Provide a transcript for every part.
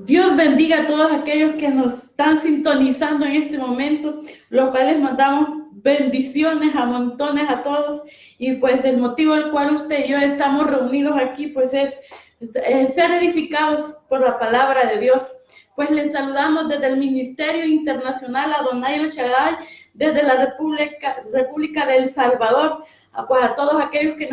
Dios bendiga a todos aquellos que nos están sintonizando en este momento, los cuales mandamos bendiciones a montones a todos. Y pues el motivo del cual usted y yo estamos reunidos aquí pues es ser edificados por la palabra de Dios. Pues les saludamos desde el Ministerio Internacional Adonai El Shaddai, desde la República de El Salvador, pues a todos aquellos que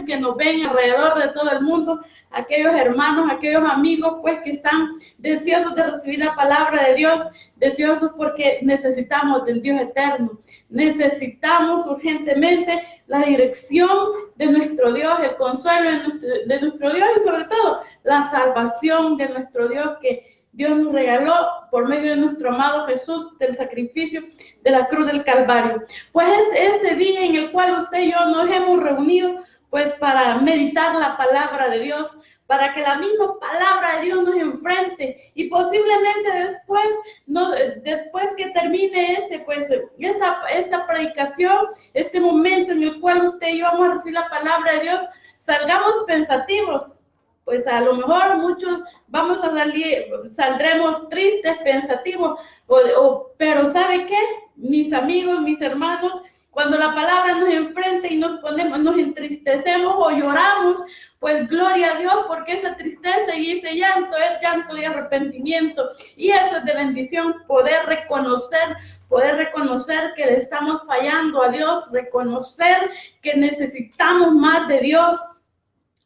que nos ven alrededor de todo el mundo, aquellos hermanos, aquellos amigos, pues que están deseosos de recibir la palabra de Dios, deseosos porque necesitamos del Dios eterno, necesitamos urgentemente la dirección de nuestro Dios, el consuelo de nuestro Dios y sobre todo la salvación de nuestro Dios que Dios nos regaló por medio de nuestro amado Jesús, del sacrificio de la cruz del Calvario. Pues es este día en el cual usted y yo nos hemos reunido pues para meditar la palabra de Dios, para que la misma palabra de Dios nos enfrente y posiblemente después que termine esta predicación, este momento en el cual usted y yo vamos a recibir la palabra de Dios, salgamos pensativos. Pues a lo mejor muchos saldremos tristes, pensativos, pero ¿sabe qué? Mis amigos, mis hermanos, cuando la palabra nos enfrenta y nos entristecemos o lloramos, pues gloria a Dios, porque esa tristeza y ese llanto es llanto y arrepentimiento. Y eso es de bendición, poder reconocer que le estamos fallando a Dios, reconocer que necesitamos más de Dios,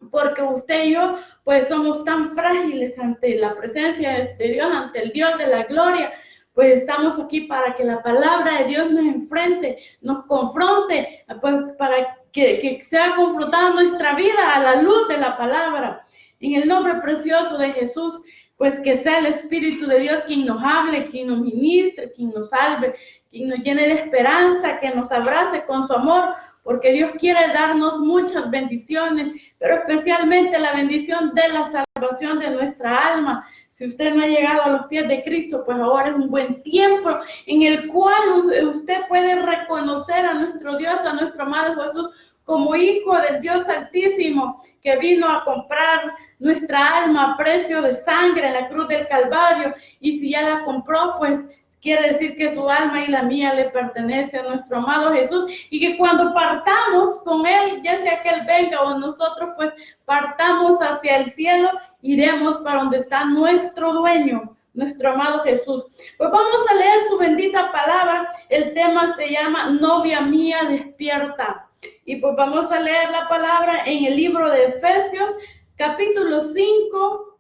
porque usted y yo pues somos tan frágiles ante la presencia de Dios, ante el Dios de la gloria. Pues estamos aquí para que la palabra de Dios nos enfrente, nos confronte, pues para que sea confrontada nuestra vida a la luz de la palabra. En el nombre precioso de Jesús, pues que sea el Espíritu de Dios quien nos hable, quien nos ministre, quien nos salve, quien nos llene de esperanza, que nos abrace con su amor, porque Dios quiere darnos muchas bendiciones, pero especialmente la bendición de la salvación de nuestra alma. Si usted no ha llegado a los pies de Cristo, pues ahora es un buen tiempo en el cual usted puede reconocer a nuestro Dios, a nuestro amado Jesús, como hijo del Dios Altísimo, que vino a comprar nuestra alma a precio de sangre en la cruz del Calvario. Y si ya la compró, pues quiere decir que su alma y la mía le pertenece a nuestro amado Jesús, y que cuando partamos con Él, ya sea que Él venga o nosotros, pues partamos hacia el cielo, iremos para donde está nuestro dueño, nuestro amado Jesús. Pues vamos a leer su bendita palabra. El tema se llama Novia mía, despierta. Y pues vamos a leer la palabra en el libro de Efesios, capítulo 5,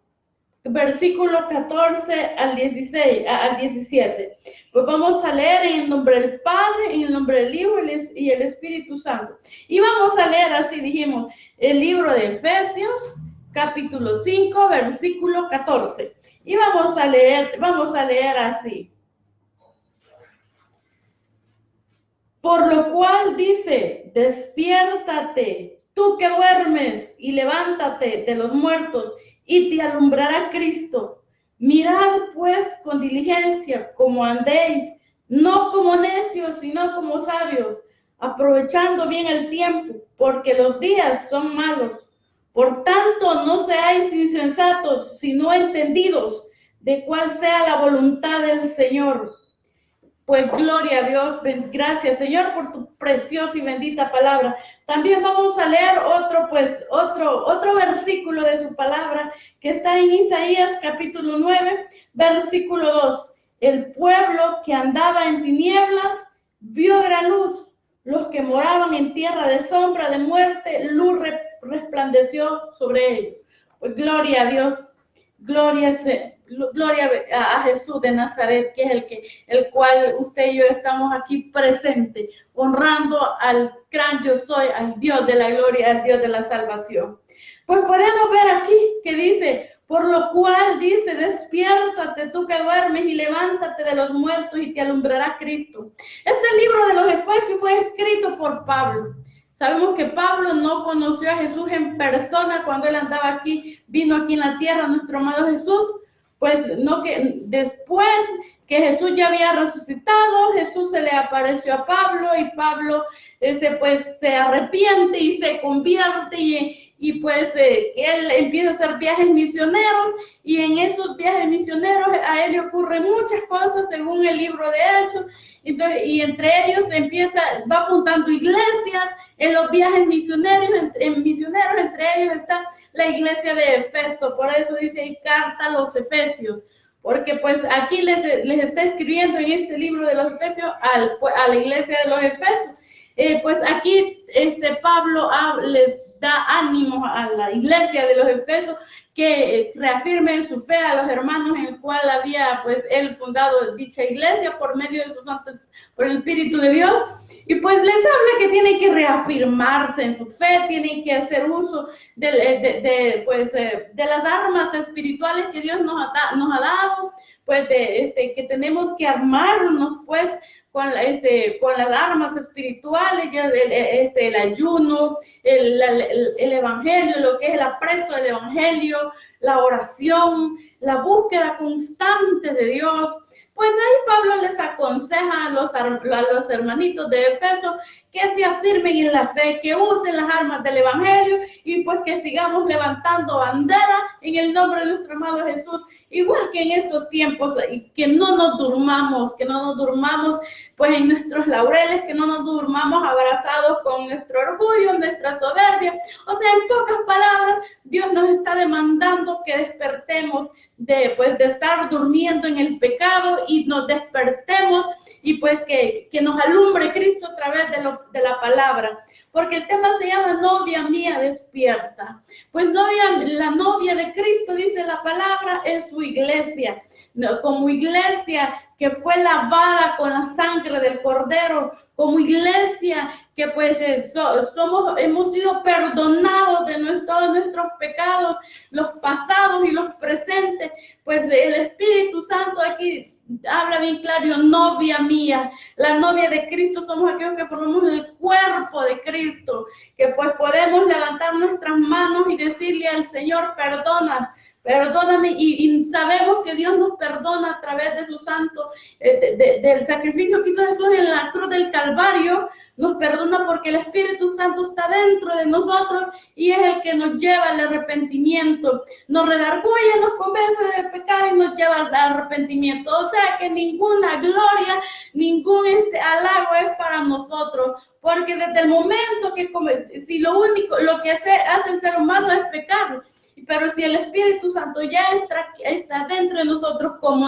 versículo 14 al 17. Pues vamos a leer en el nombre del Padre, en el nombre del Hijo y el Espíritu Santo. Y vamos a leer, así dijimos, el libro de Efesios, capítulo 5, versículo 14. Y vamos a leer así. Por lo cual dice, despiértate, tú que duermes, y levántate de los muertos, y te alumbrará Cristo. Mirad pues con diligencia cómo andéis, no como necios, sino como sabios, aprovechando bien el tiempo, porque los días son malos. Por tanto, no seáis insensatos, sino entendidos de cuál sea la voluntad del Señor. Pues gloria a Dios, gracias Señor por tu preciosa y bendita palabra. También vamos a leer otro versículo de su palabra que está en Isaías capítulo 9, versículo 2. El pueblo que andaba en tinieblas vio gran luz. Los que moraban en tierra de sombra de muerte, luz resplandeció sobre ellos. Pues gloria a Dios, gloria a Jesús de Nazaret, que es el cual usted y yo estamos aquí presentes, honrando al gran yo soy, al Dios de la gloria, al Dios de la salvación. Pues podemos ver aquí que dice, por lo cual dice, despiértate tú que duermes y levántate de los muertos y te alumbrará Cristo. Este libro de los Efesios fue escrito por Pablo. Sabemos que Pablo no conoció a Jesús en persona cuando él andaba aquí, vino aquí en la tierra, nuestro amado Jesús. Pues no, que después que Jesús ya había resucitado. Jesús se le apareció a Pablo y Pablo pues se arrepiente y se convierte y pues él empieza a hacer viajes misioneros, y en esos viajes misioneros a él le ocurren muchas cosas según el libro de Hechos. Entonces, y entre ellos va fundando iglesias en los viajes misioneros, entre ellos está la iglesia de Efeso. Por eso dice ahí carta a los Efesios, porque pues aquí les está escribiendo en este libro de los Efesios a la iglesia de los Efesios. Pues aquí Pablo les da ánimo a la iglesia de los Efesios que reafirmen su fe a los hermanos, en el cual había pues él fundado dicha iglesia por medio de sus santos, por el Espíritu de Dios. Y pues les habla que tienen que reafirmarse en su fe, tienen que hacer uso de las armas espirituales que Dios nos ha dado, pues que tenemos que armarnos pues con las armas espirituales, ya el ayuno, el evangelio, lo que es el apresto del evangelio, la oración, la búsqueda constante de Dios. Pues ahí Pablo les aconseja a los hermanitos de Efeso que se afirmen en la fe, que usen las armas del evangelio y pues que sigamos levantando bandera en el nombre de nuestro amado Jesús, igual que en estos tiempos, y que no nos durmamos pues en nuestros laureles, que no nos durmamos abrazados con nuestro orgullo, nuestra soberbia. O sea, en pocas palabras, Dios nos está demandando que despertemos de estar durmiendo en el pecado y nos despertemos y pues que nos alumbre Cristo a través de la palabra. Porque el tema se llama novia mía despierta. Pues la novia de Cristo, dice la palabra, es su iglesia. Como iglesia que fue lavada con la sangre del Cordero, como iglesia que pues hemos sido perdonados de todos nuestros pecados, los pasados y los presentes. Pues el Espíritu Santo aquí habla bien claro: novia mía. La novia de Cristo somos aquellos que formamos el cuerpo de Cristo, que pues podemos levantar nuestras manos y decirle al Señor: perdóname, y sabemos que Dios nos perdona a través de su santo, del sacrificio que hizo Jesús en la cruz del Calvario. Nos perdona porque el Espíritu Santo está dentro de nosotros y es el que nos lleva al arrepentimiento, nos redarguye, nos convence del pecado y nos lleva al arrepentimiento. O sea que ninguna gloria, ningún halago es para nosotros, porque desde el momento si lo que hace el ser humano es pecar, pero si el Espíritu Santo ya está dentro de nosotros, como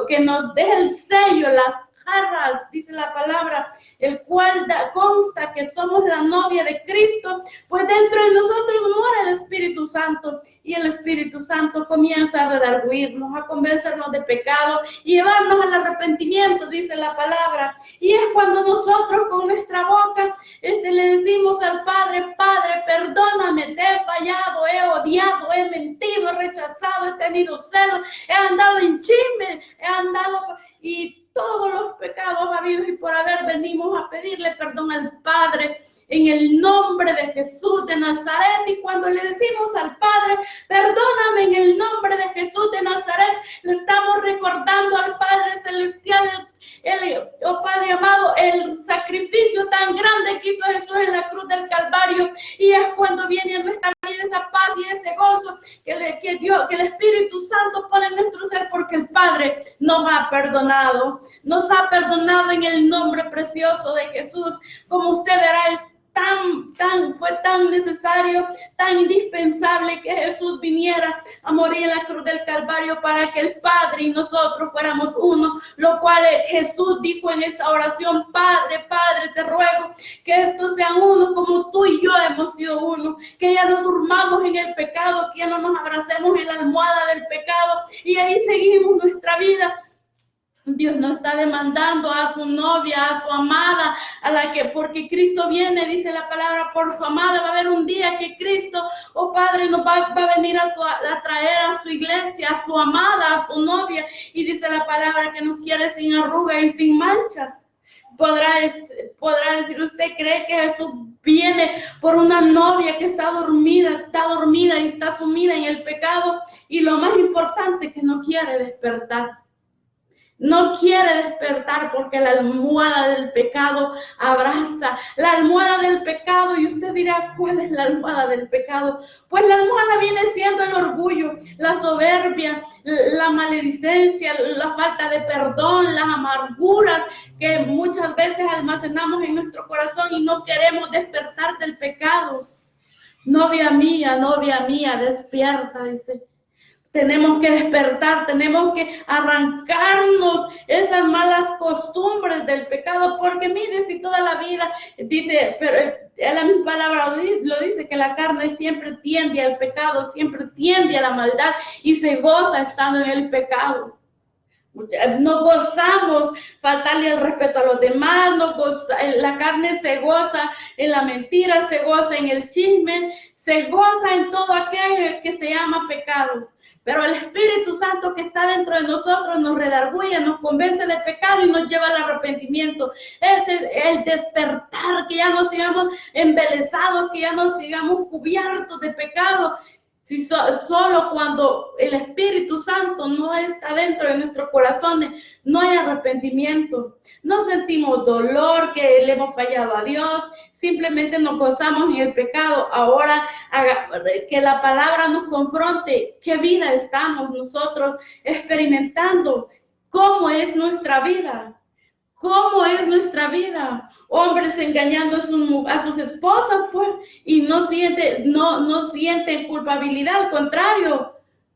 que nos deja el sello, las jarras, dice la palabra, el cual consta que somos la novia de Cristo, pues dentro de nosotros mora el Espíritu Santo, y el Espíritu Santo comienza a redarguirnos, a convencernos de pecado y llevarnos al arrepentimiento, dice la palabra. Y es cuando nosotros con nuestra boca le decimos al Padre: Padre, perdóname, te he fallado, he odiado, he mentido, he rechazado, he tenido celos, he andado en chisme, y todos los pecados habidos y por haber, venimos a pedirle perdón al Padre en el nombre de Jesús de Nazaret. Y cuando le decimos al Padre: perdóname en el nombre de Jesús de Nazaret, le estamos recordando al Padre Celestial, oh Padre amado, el sacrificio tan grande que hizo Jesús en la cruz del Calvario. Y es cuando viene a nuestra vida esa paz y ese gozo que el Espíritu Santo pone en nuestro ser, porque el Padre nos ha perdonado en el nombre precioso de Jesús. Como usted verá, fue tan necesario, tan indispensable que Jesús viniera a morir en la cruz del Calvario para que el Padre y nosotros fuéramos uno, lo cual Jesús dijo en esa oración: Padre, te ruego que estos sean uno como tú y yo hemos sido uno, que ya no durmamos en el pecado, que ya no nos abracemos en la almohada del pecado y ahí seguimos nuestra vida. Dios nos está demandando a su novia, a su amada, porque Cristo viene, dice la palabra, por su amada. Va a haber un día que Cristo, oh Padre, nos va a venir a traer a su iglesia, a su amada, a su novia, y dice la palabra que nos quiere sin arruga y sin mancha. Podrá decir: ¿usted cree que Jesús viene por una novia que está dormida y está sumida en el pecado? Y lo más importante, que no quiere despertar. No quiere despertar porque la almohada del pecado abraza. La almohada del pecado, y usted dirá, ¿cuál es la almohada del pecado? Pues la almohada viene siendo el orgullo, la soberbia, la maledicencia, la falta de perdón, las amarguras que muchas veces almacenamos en nuestro corazón y no queremos despertar del pecado. Novia mía, despierta, dice. Tenemos que despertar, tenemos que arrancarnos esas malas costumbres del pecado, porque mire, si toda la vida, dice, pero la misma palabra lo dice, que la carne siempre tiende al pecado, siempre tiende a la maldad y se goza estando en el pecado. No gozamos faltarle el respeto a los demás, la carne se goza en la mentira, se goza en el chisme, se goza en todo aquello que se llama pecado. Pero el Espíritu Santo que está dentro de nosotros nos redarguye, nos convence de pecado y nos lleva al arrepentimiento. Es el despertar, que ya no sigamos embelesados, que ya no sigamos cubiertos de pecado. Si solo cuando el Espíritu Santo no está dentro de nuestros corazones, no hay arrepentimiento. No sentimos dolor que le hemos fallado a Dios, simplemente nos gozamos en el pecado. Ahora que la palabra nos confronte, ¿qué vida estamos nosotros experimentando? ¿Cómo es nuestra vida? ¿Cómo es nuestra vida? Hombres engañando a sus esposas, pues, y no sienten culpabilidad,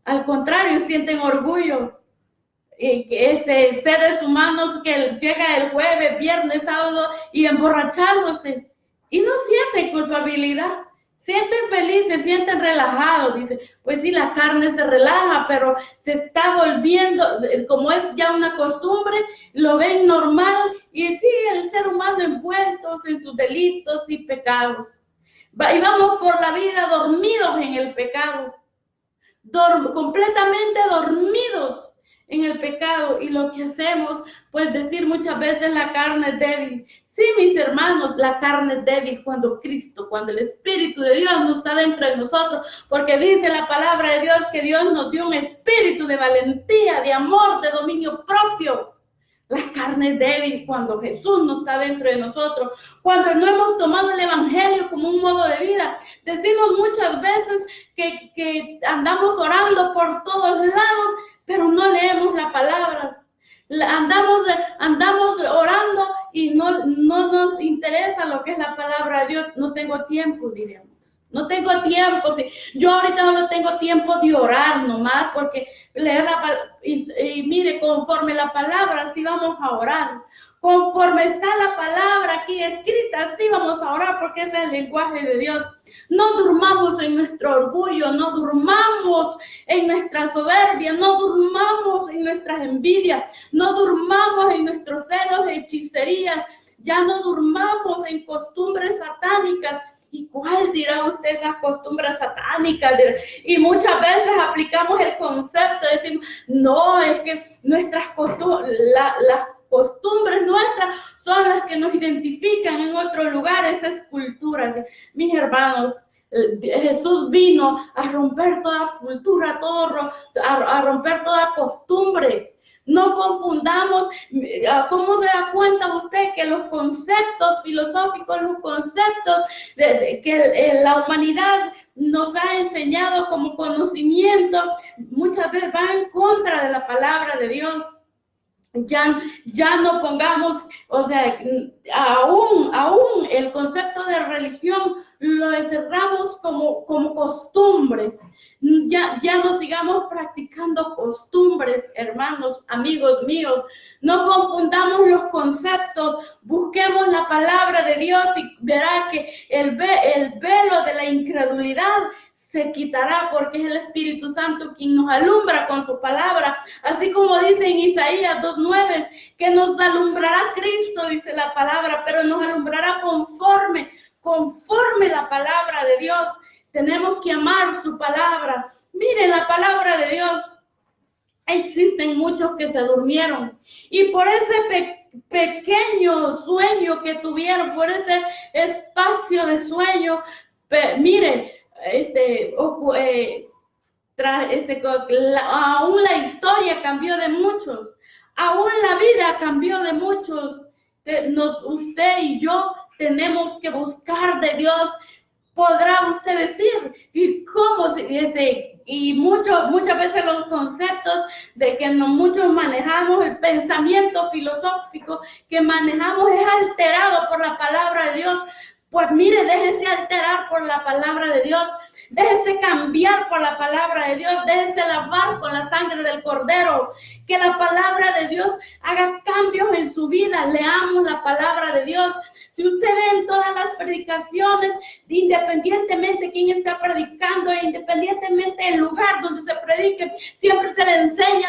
al contrario, sienten orgullo. Seres humanos que llega el jueves, viernes, sábado y emborrachándose y no sienten culpabilidad. Sienten felices, sienten relajados, dice, pues sí, la carne se relaja, pero se está volviendo, como es ya una costumbre, lo ven normal y sí, el ser humano envuelto en sus delitos y pecados. Y vamos por la vida dormidos en el pecado, completamente dormidos en el pecado, y lo que hacemos, pues decir muchas veces la carne es débil. Sí, mis hermanos, la carne es débil cuando el Espíritu de Dios no está dentro de nosotros, porque dice la palabra de Dios que Dios nos dio un espíritu de valentía, de amor, de dominio propio. La carne es débil cuando Jesús no está dentro de nosotros, cuando no hemos tomado el Evangelio como un modo de vida. Decimos muchas veces que andamos orando por todos lados, pero no leemos la palabra. Andamos orando y no nos interesa lo que es la palabra de Dios. No tengo tiempo, diríamos. No tengo tiempo. Sí. Yo ahorita no tengo tiempo de orar nomás, porque leer la palabra, y mire, conforme la palabra, así vamos a orar. Conforme está la palabra aquí escrita, así vamos a orar, porque ese es el lenguaje de Dios. No durmamos en nuestro orgullo, no durmamos en nuestra soberbia, no durmamos en nuestras envidias, no durmamos en nuestros celos de hechicerías, ya no durmamos en costumbres satánicas. ¿Y cuál dirá usted esas costumbres satánicas? Y muchas veces aplicamos el concepto, decimos, no, es que nuestras costumbres, las costumbres nuestras son las que nos identifican en otro lugar, esas culturas. Mis hermanos, Jesús vino a romper toda cultura, a romper toda costumbre. No confundamos. ¿Cómo se da cuenta usted que los conceptos filosóficos, los conceptos que la humanidad nos ha enseñado como conocimiento, muchas veces van en contra de la palabra de Dios? Ya no pongamos, o sea, aún el concepto de religión lo encerramos como costumbres. Ya no sigamos practicando costumbres, hermanos, amigos míos. No confundamos los conceptos, busquemos la palabra de Dios y verá que el velo de la incredulidad se quitará, porque es el Espíritu Santo quien nos alumbra con su palabra. Así como dice en Isaías 2:9, que nos alumbrará Cristo, dice la palabra, pero nos alumbrará conforme la palabra de Dios. Tenemos que amar su palabra. Miren la palabra de Dios. Existen muchos que se durmieron y por ese pequeño sueño que tuvieron, por ese espacio de sueño, miren, aún la historia cambió de muchos. Aún la vida cambió de muchos. Usted y yo tenemos que buscar de Dios. Podrá usted decir, ¿y cómo? Y muchas veces los conceptos de que muchos manejamos, el pensamiento filosófico que manejamos es alterado por la palabra de Dios. Pues mire, déjese alterar por la palabra de Dios, déjese cambiar por la palabra de Dios, déjese lavar con la sangre del Cordero, que la palabra de Dios haga cambios en su vida. Leamos la palabra de Dios. Si usted ve en todas las predicaciones, independientemente de quién está predicando, independientemente del lugar donde se predique, siempre se le enseña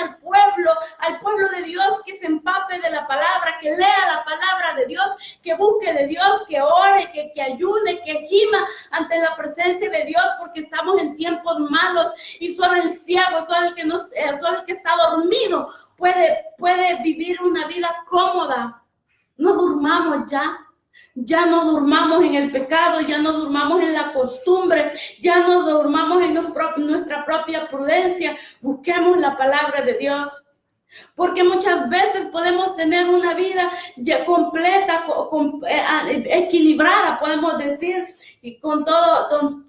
al pueblo de Dios, que se empape de la palabra, que lea la palabra de Dios, que busque de Dios, que ore, que ayune, que gima ante la presencia de Dios, porque estamos en tiempos malos y solo el ciego, solo el que está dormido puede vivir una vida cómoda. No durmamos ya. Ya no durmamos en el pecado, ya no durmamos en la costumbre, ya no durmamos en nuestra propia prudencia. Busquemos la palabra de Dios. Porque muchas veces podemos tener una vida ya completa, equilibrada, podemos decir, y con todos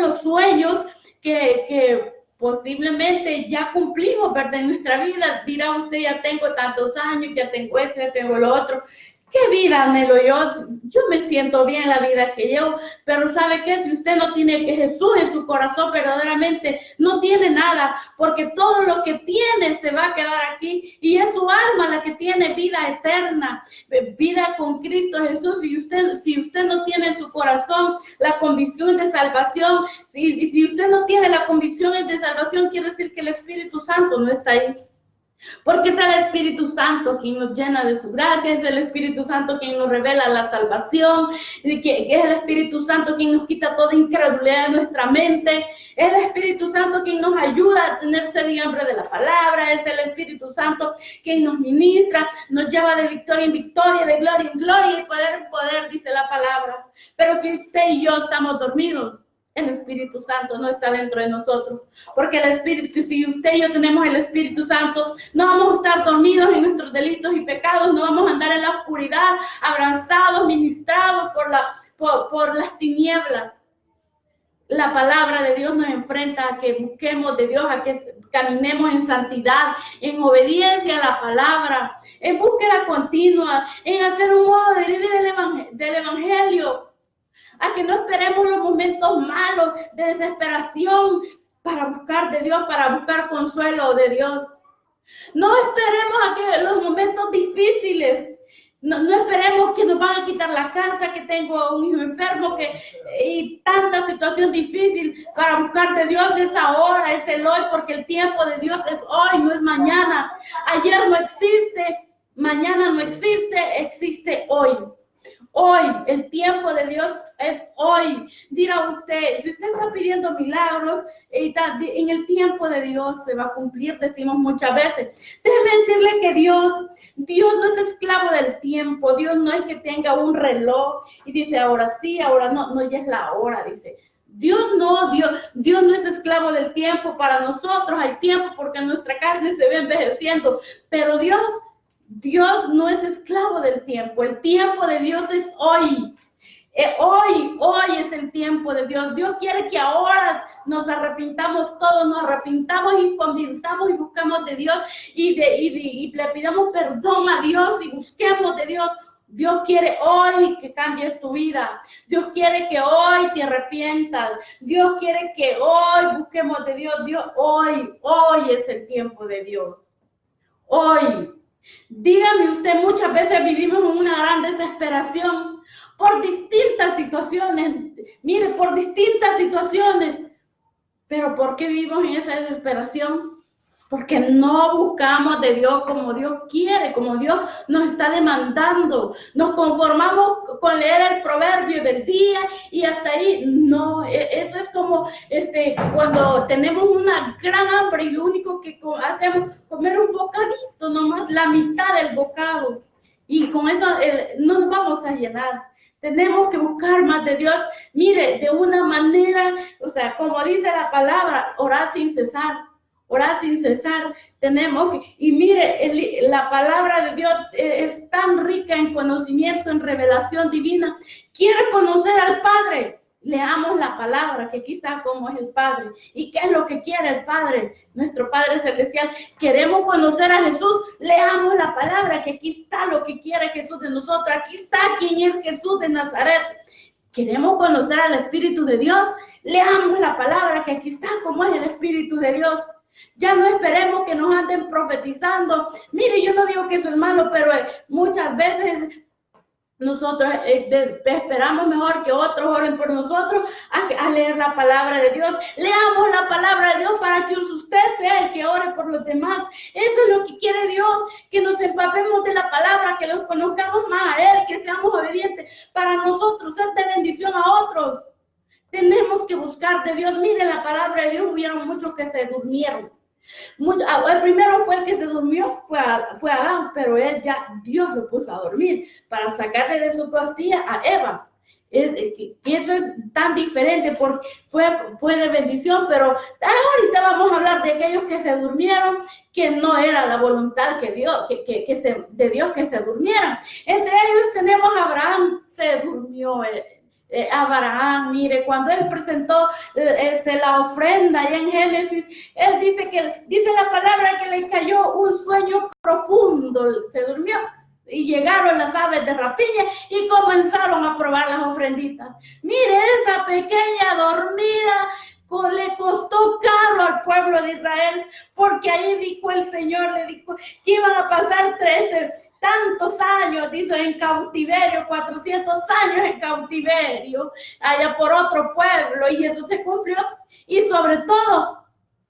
los sueños que posiblemente ya cumplimos, ¿verdad? En nuestra vida. Dirá usted, ya tengo tantos años, ya tengo esto, ya tengo lo otro. ¿Qué vida anhelo yo? Yo me siento bien en la vida que llevo, pero ¿sabe qué? Si usted no tiene que Jesús en su corazón, verdaderamente no tiene nada, porque todo lo que tiene se va a quedar aquí, y es su alma la que tiene vida eterna, vida con Cristo Jesús. Si usted no tiene en su corazón la convicción de salvación, si usted no tiene la convicción de salvación, quiere decir que el Espíritu Santo no está ahí. Porque es el Espíritu Santo quien nos llena de su gracia, es el Espíritu Santo quien nos revela la salvación, que es el Espíritu Santo quien nos quita toda incredulidad de nuestra mente, es el Espíritu Santo quien nos ayuda a tener sed y hambre de la palabra, es el Espíritu Santo quien nos ministra, nos lleva de victoria en victoria, de gloria en gloria y poder en poder, dice la palabra. Pero si usted y yo estamos dormidos, el Espíritu Santo no está dentro de nosotros, porque el Espíritu, si usted y yo tenemos el Espíritu Santo, no vamos a estar dormidos en nuestros delitos y pecados, no vamos a andar en la oscuridad, abrazados, ministrados por las tinieblas. La palabra de Dios nos enfrenta a que busquemos de Dios, a que caminemos en santidad, en obediencia a la palabra, en búsqueda continua, en hacer un modo de vivir del Evangelio, a que no esperemos los momentos malos de desesperación para buscar de Dios, para buscar consuelo de Dios. No esperemos a que los momentos difíciles, no esperemos que nos van a quitar la casa, que tengo un hijo enfermo, y tanta situación difícil para buscar de Dios. Es ahora, es el hoy, porque el tiempo de Dios es hoy, no es mañana. Ayer no existe, mañana no existe, existe hoy. Hoy, el tiempo de Dios es hoy. Dirá usted, si usted está pidiendo milagros, en el tiempo de Dios se va a cumplir, decimos muchas veces. Déjeme decirle que Dios no es esclavo del tiempo. Dios no es que tenga un reloj y dice ahora sí, ahora no, ya es la hora, dice. Dios no es esclavo del tiempo. Para nosotros hay tiempo porque nuestra carne se ve envejeciendo, pero Dios no es esclavo del tiempo. El tiempo de Dios es hoy. Hoy es el tiempo de Dios. Dios quiere que ahora nos arrepintamos todos, nos arrepintamos y convirtamos y buscamos de Dios y le pidamos perdón a Dios y busquemos de Dios. Dios quiere hoy que cambies tu vida. Dios quiere que hoy te arrepientas. Dios quiere que hoy busquemos de Dios. Hoy es el tiempo de Dios. Hoy. Dígame usted, muchas veces vivimos en una gran desesperación por distintas situaciones. Mire, por distintas situaciones. ¿Pero por qué vivimos en esa desesperación? Porque no buscamos de Dios como Dios quiere, como Dios nos está demandando. Nos conformamos con leer el proverbio del día y hasta ahí. No, eso es como cuando tenemos una gran hambre y lo único que hacemos es comer un bocadito, nomás la mitad del bocado. Y con eso no nos vamos a llenar. Tenemos que buscar más de Dios. Mire, de una manera, o sea, como dice la palabra, orar sin cesar. orar sin cesar, y mire, la palabra de Dios es tan rica en conocimiento, en revelación divina. ¿Quiere conocer al Padre? Leamos la palabra, que aquí está cómo es el Padre. ¿Y qué es lo que quiere el Padre? Nuestro Padre Celestial. ¿Queremos conocer a Jesús? Leamos la palabra, que aquí está lo que quiere Jesús de nosotros. Aquí está quién es Jesús de Nazaret. ¿Queremos conocer al Espíritu de Dios? Leamos la palabra, que aquí está cómo es el Espíritu de Dios. Ya no esperemos que nos anden profetizando. Mire, yo no digo que eso es malo, pero muchas veces nosotros esperamos mejor que otros oren por nosotros a leer la palabra de Dios. Leamos la palabra de Dios para que usted sea el que ore por los demás. Eso es lo que quiere Dios, que nos empapemos de la palabra, que los conozcamos más a Él, que seamos obedientes para nosotros ser de bendición a otros. Tenemos que buscar de Dios. Mire, la palabra de Dios, hubieron muchos que se durmieron. El primero fue el que se durmió, fue Adán, pero Dios lo puso a dormir para sacarle de su costilla a Eva. Y eso es tan diferente porque fue de bendición, pero ahorita vamos a hablar de aquellos que se durmieron, que no era la voluntad de Dios que se durmieran. Entre ellos tenemos a Abraham, se durmió Abraham. Mire, cuando él presentó la ofrenda allá en Génesis, él dice la palabra que le cayó un sueño profundo, se durmió. Y llegaron las aves de rapiña y comenzaron a probar las ofrenditas. Mire, esa pequeña dormida le costó caro al pueblo de Israel, porque ahí dijo el Señor, le dijo que iban a pasar tantos años, dice, en cautiverio, 400 años en cautiverio, allá por otro pueblo, y eso se cumplió. Y sobre todo,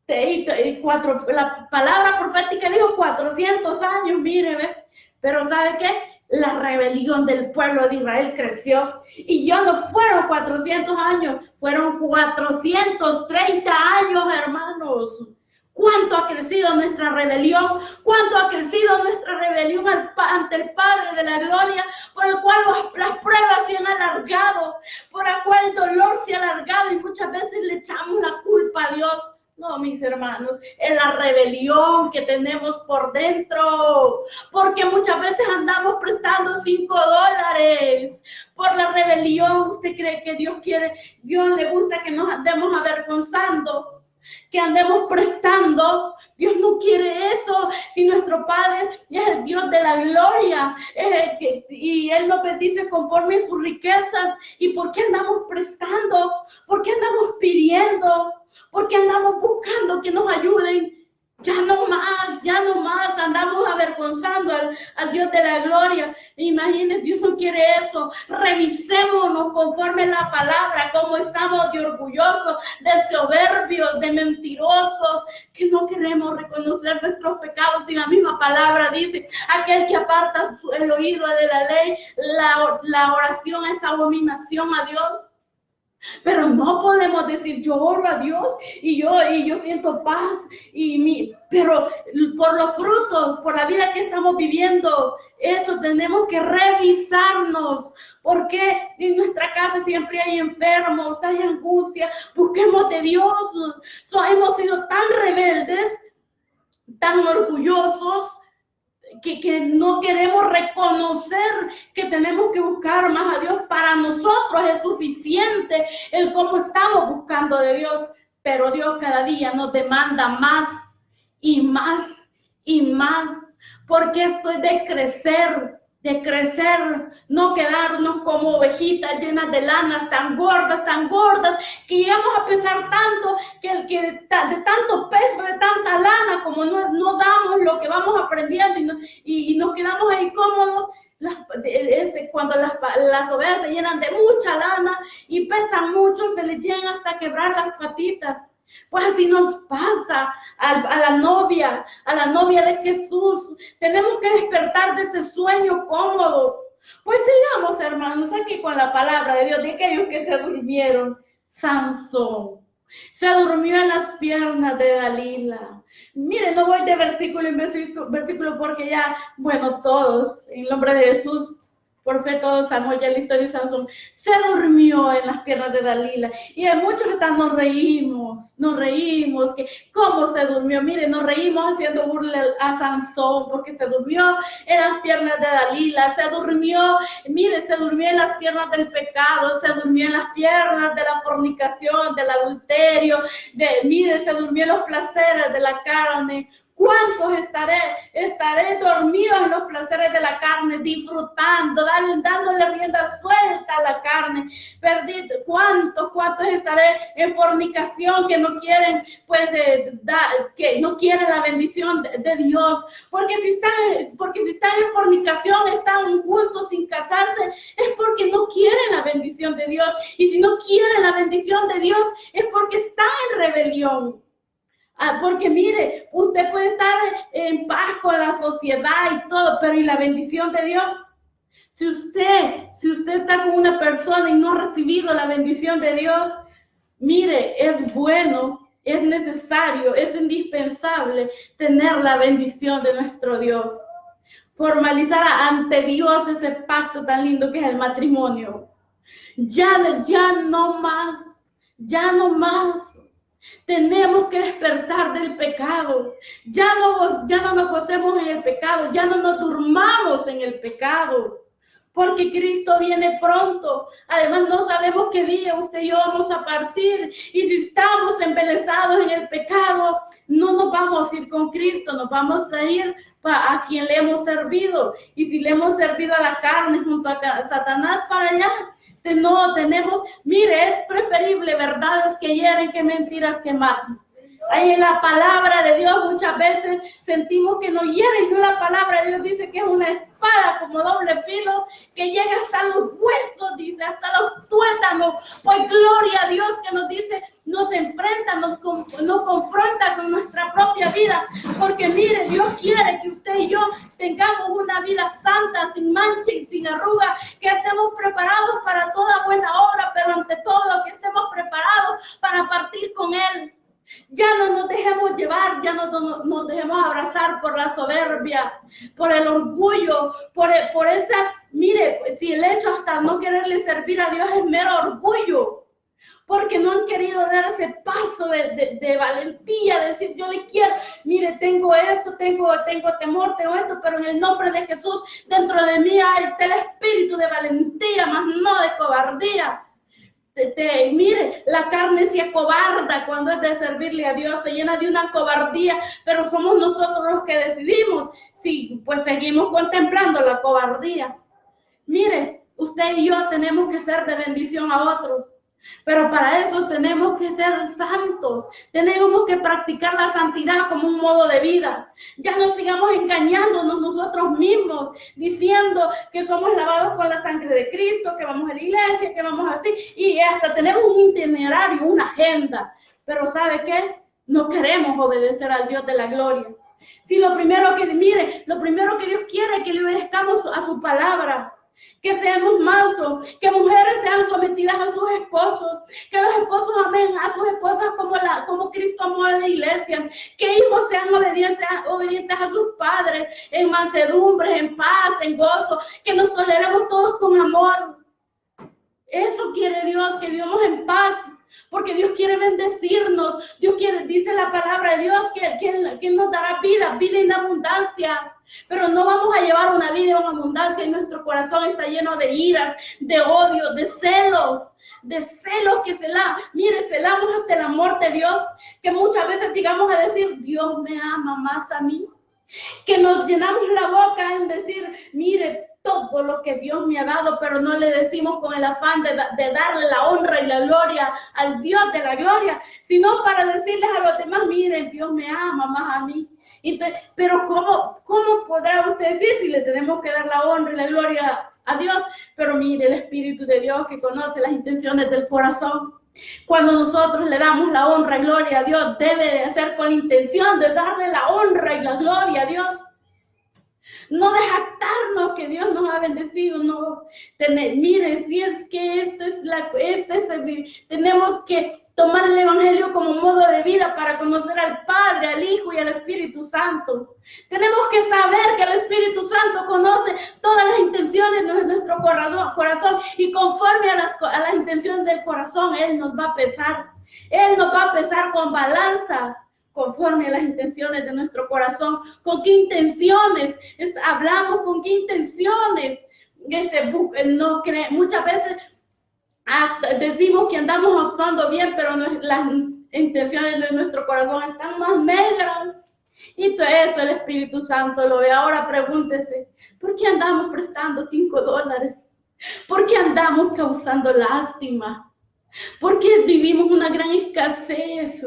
la palabra profética dijo 400 años, mire, ¿ve? Pero ¿sabe qué? La rebelión del pueblo de Israel creció y ya no fueron 400 años, fueron 430 años, hermanos. ¿Cuánto ha crecido nuestra rebelión? ¿Cuánto ha crecido nuestra rebelión ante el Padre de la Gloria? Por el cual las pruebas se han alargado, por el cual el dolor se ha alargado y muchas veces le echamos la culpa a Dios. No, mis hermanos, es la rebelión que tenemos por dentro, porque muchas veces andamos prestando $5 por la rebelión. ¿Usted cree que Dios le gusta que nos andemos avergonzando, que andemos prestando? Dios no quiere eso. Si nuestro Padre es el Dios de la gloria y Él nos bendice conforme a sus riquezas, ¿y por qué andamos prestando? ¿Por qué andamos pidiendo? ¿Por qué andamos buscando que nos ayuden? Ya no más, andamos avergonzando al Dios de la gloria. Imagínense, Dios no quiere eso. Revisémonos conforme a la palabra, cómo estamos de orgullosos, de soberbios, de mentirosos, que no queremos reconocer nuestros pecados. Y la misma palabra dice, aquel que aparta el oído de la ley, la oración es abominación a Dios. Pero no podemos decir, yo oro a Dios y yo siento paz, pero por los frutos, por la vida que estamos viviendo, eso tenemos que revisarnos, porque en nuestra casa siempre hay enfermos, hay angustia. Busquemos de Dios. Hemos sido tan rebeldes, tan orgullosos, que no queremos reconocer que tenemos que buscar más a Dios. Para nosotros es suficiente el cómo estamos buscando de Dios, pero Dios cada día nos demanda más y más y más, porque esto es de crecer, no quedarnos como ovejitas llenas de lanas tan gordas, que llegamos a pesar tanto que de tanto peso, de tanta lana, como no damos lo que vamos aprendiendo y nos quedamos ahí cómodos. Cuando las ovejas se llenan de mucha lana y pesan mucho, se les llegan hasta quebrar las patitas. Pues así nos pasa a la novia de Jesús. Tenemos que despertar de ese sueño cómodo. Pues sigamos, hermanos, aquí con la palabra de Dios, de aquellos que se durmieron. Sansón se durmió en las piernas de Dalila. Miren, no voy de versículo en versículo porque ya, bueno, todos, en nombre de Jesús, Por fe todos sabemos ya la historia de Sansón. Se durmió en las piernas de Dalila. Y hay muchos que están, nos reímos, que cómo se durmió. Miren, nos reímos haciendo burla a Sansón porque se durmió en las piernas de Dalila, se durmió, mire, se durmió en las piernas del pecado, se durmió en las piernas de la fornicación, del adulterio, mire, se durmió en los placeres de la carne. ¿Cuántos estaré dormidos en los placeres de la carne, disfrutando, dándole rienda suelta a la carne? Perdido. ¿Cuántos estaré en fornicación que no quieren, pues, que no quieren la bendición de Dios? Porque si están en fornicación, están juntos sin casarse, es porque no quieren la bendición de Dios. Y si no quieren la bendición de Dios, es porque están en rebelión. Porque mire, usted puede estar en paz con la sociedad y todo, pero ¿y la bendición de Dios? Si usted está con una persona y no ha recibido la bendición de Dios, mire, es bueno, es necesario, es indispensable tener la bendición de nuestro Dios. Formalizar ante Dios ese pacto tan lindo que es el matrimonio. Ya no más. Tenemos que despertar del pecado. Ya no nos gocemos en el pecado, ya no nos durmamos en el pecado, porque Cristo viene pronto. Además, no sabemos qué día usted y yo vamos a partir, y si estamos embelesados en el pecado, no nos vamos a ir con Cristo, nos vamos a ir a quien le hemos servido. Y si le hemos servido a la carne junto a Satanás, para allá. No tenemos, mire, es preferible verdades que hieren que mentiras que matan. Ahí en la palabra de Dios muchas veces sentimos que nos hiere, y no, la palabra de Dios dice que es una espada como doble filo que llega hasta los huesos, dice, hasta los tuétanos. Pues gloria a Dios que nos dice, nos enfrenta, nos confronta con nuestra propia vida, porque mire, Dios quiere que usted y yo tengamos una vida santa, sin mancha y sin arruga, que estemos preparados para toda buena obra, pero ante todo que estemos preparados para partir con Él. Ya no nos dejemos llevar, ya no nos dejemos abrazar por la soberbia, por el orgullo, por esa, mire, si el hecho hasta no quererle servir a Dios es mero orgullo, porque no han querido dar ese paso de valentía, de decir, yo le quiero, mire, tengo esto, tengo temor, tengo esto, pero en el nombre de Jesús, dentro de mí hay el espíritu de valentía, más no de cobardía. Mire, la carne se acobarda cuando es de servirle a Dios, se llena de una cobardía, pero somos nosotros los que decidimos si pues seguimos contemplando la cobardía. Mire, usted y yo tenemos que ser de bendición a otros, pero para eso tenemos que ser santos, tenemos que practicar la santidad como un modo de vida. Ya no sigamos engañándonos nosotros mismos, diciendo que somos lavados con la sangre de Cristo, que vamos a la iglesia, que vamos así, y hasta tenemos un itinerario, una agenda, pero ¿sabe qué? No queremos obedecer al Dios de la gloria. Si lo primero que Dios quiere es que le obedezcamos a su palabra, que seamos mansos, que mujeres sean sometidas a sus esposos, que los esposos amen a sus esposas como Cristo amó a la iglesia, que hijos sean obedientes a sus padres, en mansedumbre, en paz, en gozo, que nos toleremos todos con amor. Eso quiere Dios, que vivamos en paz, porque Dios quiere bendecirnos. Dice la palabra de Dios que nos dará vida en abundancia. Pero no vamos a llevar una vida en abundancia y nuestro corazón está lleno de iras, de odio, de celos que celamos hasta el amor de Dios, que muchas veces llegamos a decir, Dios me ama más a mí, que nos llenamos la boca en decir, mire, todo lo que Dios me ha dado, pero no le decimos con el afán de darle la honra y la gloria al Dios de la gloria, sino para decirles a los demás, miren, Dios me ama más a mí. Entonces, pero ¿cómo podrá usted decir si le tenemos que dar la honra y la gloria a Dios? Pero mire, el Espíritu de Dios que conoce las intenciones del corazón. Cuando nosotros le damos la honra y gloria a Dios, debe de ser con la intención de darle la honra y la gloria a Dios. No de jactarnos que Dios nos ha bendecido, no. Mire, si es que tenemos que tomar el Evangelio como modo de vida para conocer al Padre, al Hijo y al Espíritu Santo. Tenemos que saber que el Espíritu Santo conoce todas las intenciones de nuestro corazón y conforme a las intenciones del corazón, Él nos va a pesar. Él nos va a pesar con balanza, conforme a las intenciones de nuestro corazón. ¿Con qué intenciones hablamos? ¿Con qué intenciones? Muchas veces decimos que andamos actuando bien, pero las intenciones de nuestro corazón están más negras. Y todo eso el Espíritu Santo lo ve. Ahora pregúntese, ¿por qué andamos prestando $5? ¿Por qué andamos causando lástima? ¿Por qué vivimos una gran escasez?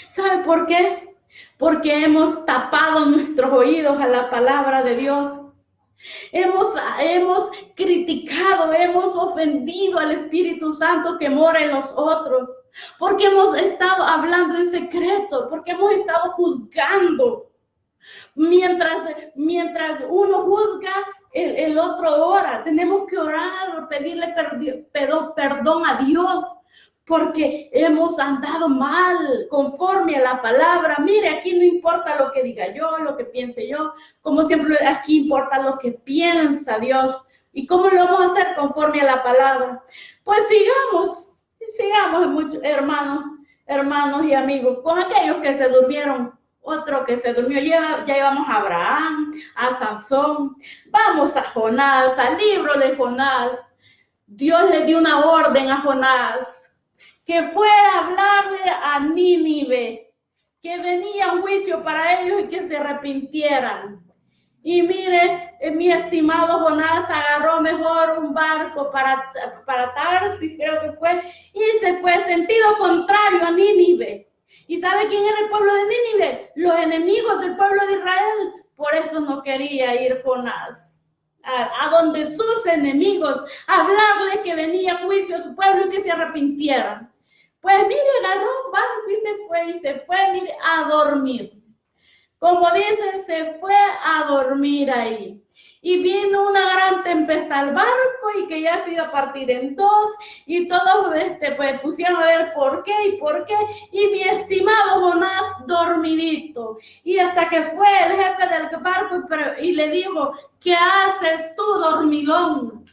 ¿Sabe por qué? Porque hemos tapado nuestros oídos a la palabra de Dios. Hemos criticado, hemos ofendido al Espíritu Santo que mora en los otros. Porque hemos estado hablando en secreto, porque hemos estado juzgando. Mientras uno juzga, el otro ora. Tenemos que orar, pedirle perdón a Dios, porque hemos andado mal conforme a la palabra. Mire, aquí no importa lo que diga yo, lo que piense yo, como siempre aquí importa lo que piensa Dios. ¿Y cómo lo vamos a hacer conforme a la palabra? Pues sigamos hermanos y amigos, con aquellos que se durmieron. Otro que se durmió, ya llevamos a Abraham, a Sansón, vamos a Jonás, al libro de Jonás. Dios le dio una orden a Jonás, que fue a hablarle a Nínive, que venía un juicio para ellos y que se arrepintieran. Y mire, mi estimado Jonás agarró mejor un barco para Tarsis, creo que fue, y se fue sentido contrario a Nínive. ¿Y sabe quién era el pueblo de Nínive? Los enemigos del pueblo de Israel. Por eso no quería ir Jonás a donde sus enemigos, a hablarle que venía juicio a su pueblo y que se arrepintieran. Pues mire, agarró un barco y se fue, mire, a dormir. Como dicen, se fue a dormir ahí. Y vino una gran tempestad al barco y que ya se iba a partir en dos. Y todos pues pusieron a ver por qué. Y mi estimado Jonás dormidito. Y hasta que fue el jefe del barco y le dijo, ¿qué haces tú, dormilón?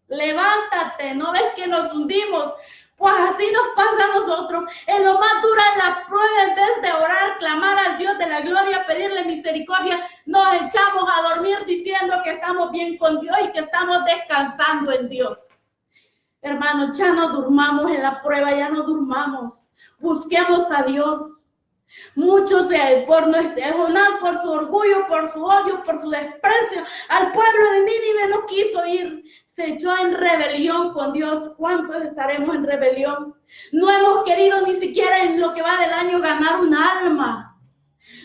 Levántate, ¿no ves que nos hundimos? Pues así nos pasa a nosotros. En lo más dura de la prueba, en vez de orar, clamar al Dios de la gloria, pedirle misericordia, nos echamos a dormir diciendo que estamos bien con Dios y que estamos descansando en Dios. Hermanos, ya no durmamos en la prueba, ya no durmamos. Busquemos a Dios. Muchos Jonás, por su orgullo, por su odio, por su desprecio al pueblo de Nínive, no quiso ir, se echó en rebelión con Dios. ¿Cuántos estaremos en rebelión? No hemos querido ni siquiera en lo que va del año ganar un alma.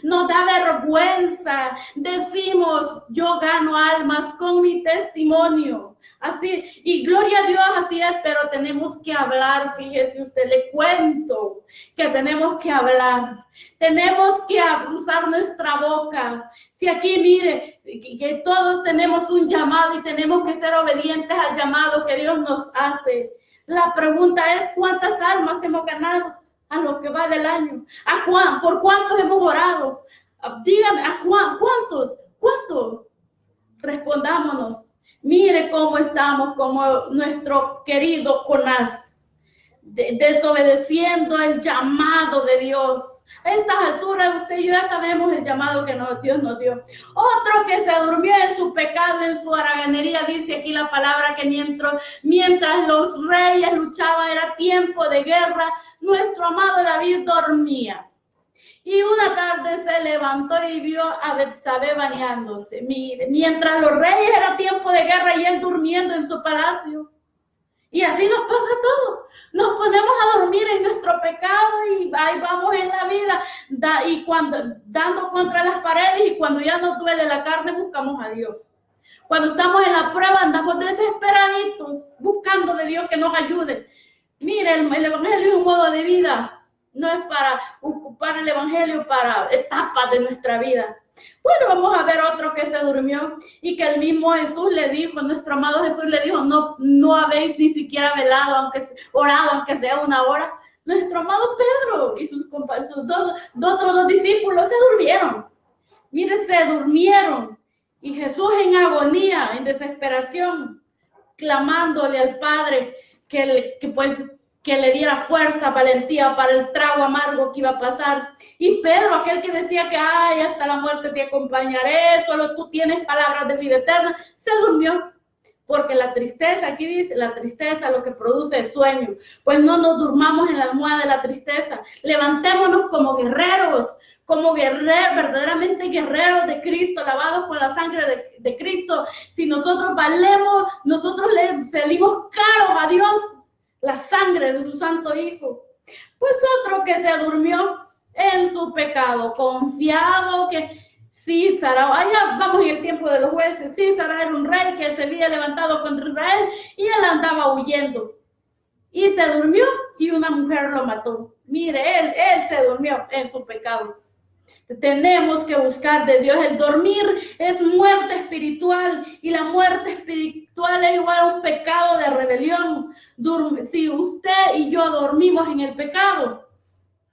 Nos da vergüenza. Decimos, yo gano almas con mi testimonio. Así, y gloria a Dios, así es, pero tenemos que hablar. Fíjese usted, le cuento que tenemos que hablar. Tenemos que usar nuestra boca. Si aquí, mire, que todos tenemos un llamado y tenemos que ser obedientes al llamado que Dios nos hace. La pregunta es, ¿cuántas almas hemos ganado a lo que va del año? ¿Por cuántos hemos orado? Díganme, ¿cuántos? Respondámonos. Mire cómo estamos, como nuestro querido Jonás, desobedeciendo el llamado de Dios. A estas alturas, usted y yo ya sabemos el llamado que Dios nos dio. Otro que se durmió en su pecado, en su haraganería, dice aquí la palabra que mientras los reyes luchaban, era tiempo de guerra, nuestro amado David dormía. Y una tarde se levantó y vio a Betsabé bañándose. Mire, mientras los reyes era tiempo de guerra y él durmiendo en su palacio. Y así nos pasa todo. Nos ponemos a dormir en nuestro pecado y ahí vamos en la vida dando contra las paredes, y cuando ya nos duele la carne buscamos a Dios. Cuando estamos en la prueba andamos desesperaditos buscando de Dios que nos ayude. Mire, el evangelio es un modo de vida. No es para ocupar el evangelio para etapas de nuestra vida. Bueno, vamos a ver otro que se durmió y que el mismo Jesús le dijo, nuestro amado Jesús le dijo, no habéis ni siquiera velado, orado, aunque sea una hora. Nuestro amado Pedro y sus otros dos discípulos se durmieron. Mire, se durmieron. Y Jesús en agonía, en desesperación, clamándole al Padre que le diera fuerza, valentía para el trago amargo que iba a pasar. Y Pedro, aquel que decía que ay, hasta la muerte te acompañaré, solo tú tienes palabras de vida eterna, se durmió. Porque la tristeza, aquí dice, la tristeza lo que produce es sueño. Pues no nos durmamos en la almohada de la tristeza. Levantémonos como guerreros, verdaderamente guerreros de Cristo, lavados por la sangre de Cristo. Si nosotros valemos, nosotros le salimos caros a Dios la sangre de su santo Hijo. Pues otro que se durmió en su pecado, confiado que Císara, allá vamos en el tiempo de los jueces, Císara era un rey que se había levantado contra Israel y él andaba huyendo. Y se durmió y una mujer lo mató. Mire, él se durmió en su pecado. Tenemos que buscar de Dios. El dormir es muerte espiritual y la muerte espiritual es igual a un pecado de rebelión. Si usted y yo dormimos en el pecado,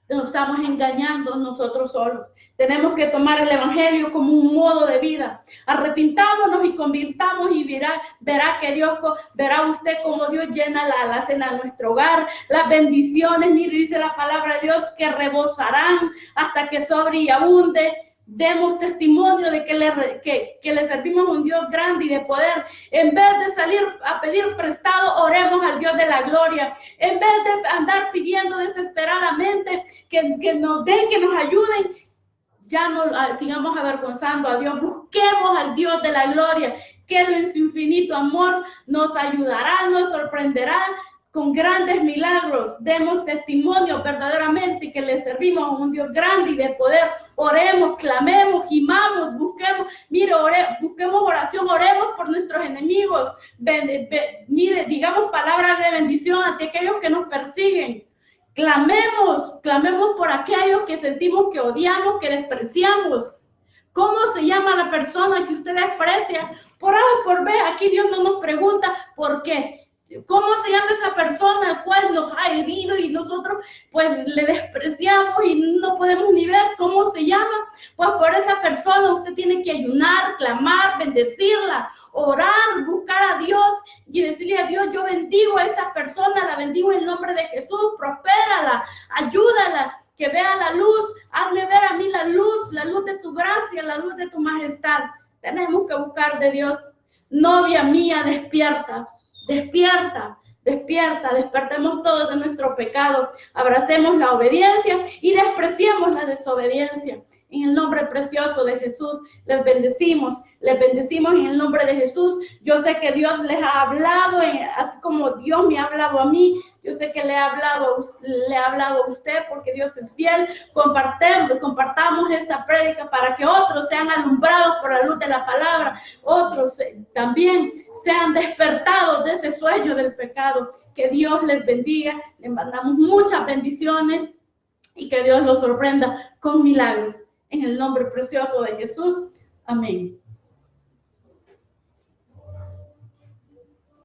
nos estamos engañando nosotros solos. Tenemos que tomar el evangelio como un modo de vida. Arrepintámonos y convirtamos y verá que Dios, verá usted cómo Dios llena la alacena de nuestro hogar. Las bendiciones, mire, dice la palabra de Dios, que rebosarán hasta que sobre y abunde. Demos testimonio de que le servimos a un Dios grande y de poder. En vez de salir a pedir prestado, oremos al Dios de la gloria. En vez de andar pidiendo desesperadamente que nos den, que nos ayuden, ya no sigamos avergonzando a Dios. Busquemos al Dios de la gloria, que en su infinito amor nos ayudará, nos sorprenderá con grandes milagros. Demos testimonio verdaderamente que le servimos a un Dios grande y de poder. Oremos, clamemos, gimamos, busquemos, mire, busquemos oración, oremos por nuestros enemigos. Mire, digamos palabras de bendición ante aquellos que nos persiguen. Clamemos por aquellos que sentimos que odiamos, que despreciamos. ¿Cómo se llama la persona que usted desprecia? Por A o por B, aquí Dios no nos pregunta por qué. ¿Cómo se llama esa persona al cual nos ha herido y nosotros pues le despreciamos y no podemos ni ver cómo se llama? Pues por esa persona usted tiene que ayunar, clamar, bendecirla, orar, buscar a Dios y decirle a Dios, yo bendigo a esa persona, la bendigo en el nombre de Jesús, prospérala, ayúdala, que vea la luz, hazme ver a mí la luz de tu gracia, la luz de tu majestad. Tenemos que buscar de Dios. Novia mía, despierta. Despierta, despierta, despertemos todos de nuestro pecado, abracemos la obediencia y despreciemos la desobediencia. En el nombre precioso de Jesús, les bendecimos en el nombre de Jesús. Yo sé que Dios les ha hablado, así como Dios me ha hablado a mí. Yo sé que le ha hablado a usted porque Dios es fiel. Compartamos esta prédica para que otros sean alumbrados por la luz de la palabra. Otros también sean despertados de ese sueño del pecado. Que Dios les bendiga. Les mandamos muchas bendiciones y que Dios los sorprenda con milagros. En el nombre precioso de Jesús. Amén.